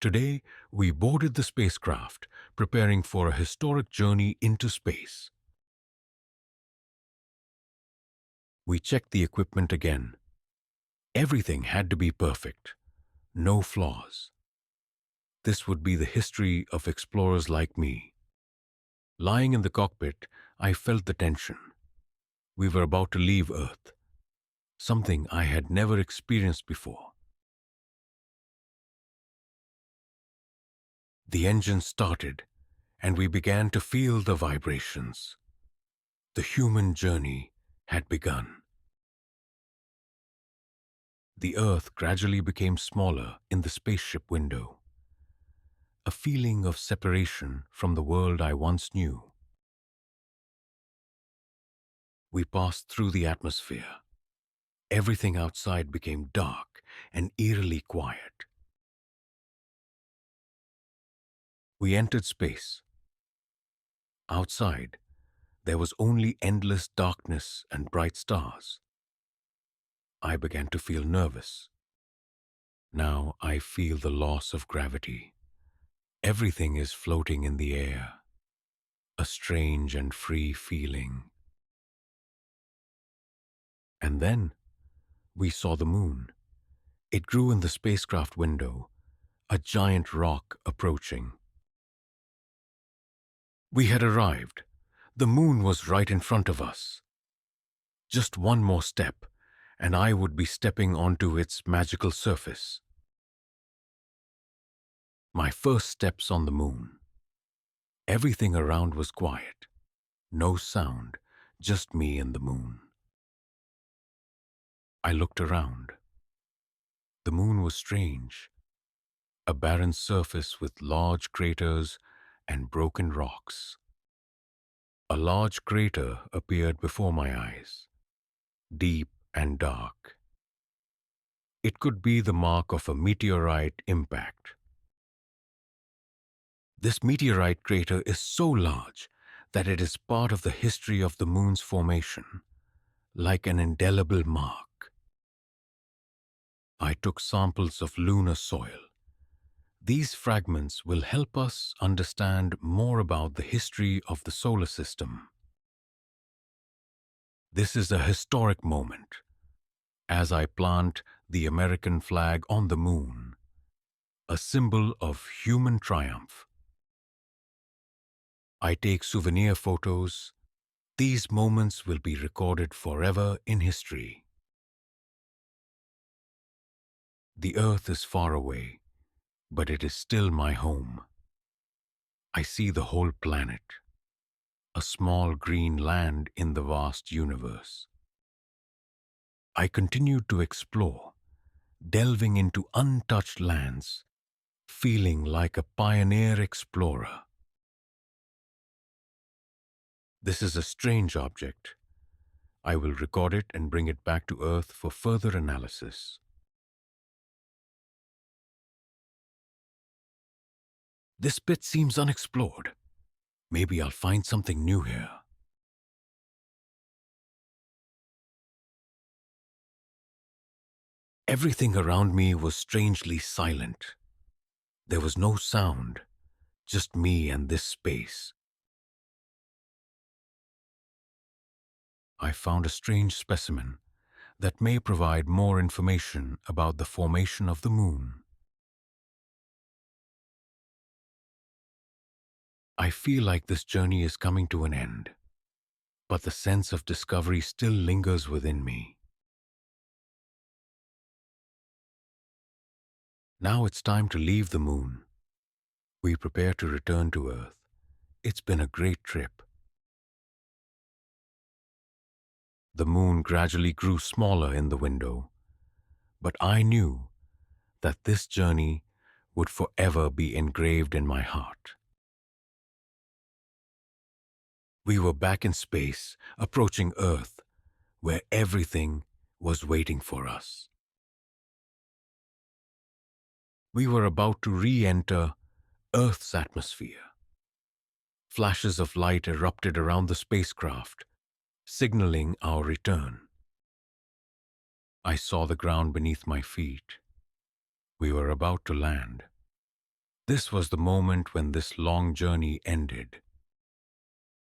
Today, we boarded the spacecraft, preparing for a historic journey into space. We checked the equipment again. Everything had to be perfect, no flaws. This would be the history of explorers like me. Lying in the cockpit, I felt the tension. We were about to leave Earth, something I had never experienced before. The engine started, and we began to feel the vibrations. The human journey had begun. The Earth gradually became smaller in the spaceship window. A feeling of separation from the world I once knew. We passed through the atmosphere. Everything outside became dark and eerily quiet. We entered space. Outside, there was only endless darkness and bright stars. I began to feel nervous. Now I feel the loss of gravity. Everything is floating in the air. A strange and free feeling. And then we saw the moon. It grew in the spacecraft window, a giant rock approaching. We had arrived. The moon was right in front of us. Just one more step, and I would be stepping onto its magical surface. My first steps on the moon. Everything around was quiet. No sound, just me and the moon. I looked around. The moon was strange. A barren surface with large craters and broken rocks. A large crater appeared before my eyes, deep and dark. It could be the mark of a meteorite impact. This meteorite crater is so large that it is part of the history of the moon's formation, like an indelible mark. I took samples of lunar soil. These fragments will help us understand more about the history of the solar system. This is a historic moment, as I plant the American flag on the moon, a symbol of human triumph. I take souvenir photos. These moments will be recorded forever in history. The Earth is far away, but it is still my home. I see the whole planet, a small green land in the vast universe. I continue to explore, delving into untouched lands, feeling like a pioneer explorer. This is a strange object. I will record it and bring it back to Earth for further analysis. This pit seems unexplored. Maybe I'll find something new here. Everything around me was strangely silent. There was no sound, just me and this space. I found a strange specimen that may provide more information about the formation of the moon. I feel like this journey is coming to an end, but the sense of discovery still lingers within me. Now it's time to leave the moon. We prepare to return to Earth. It's been a great trip. The moon gradually grew smaller in the window, but I knew that this journey would forever be engraved in my heart. We were back in space, approaching Earth, where everything was waiting for us. We were about to re-enter Earth's atmosphere. Flashes of light erupted around the spacecraft, signaling our return. I saw the ground beneath my feet. We were about to land. This was the moment when this long journey ended.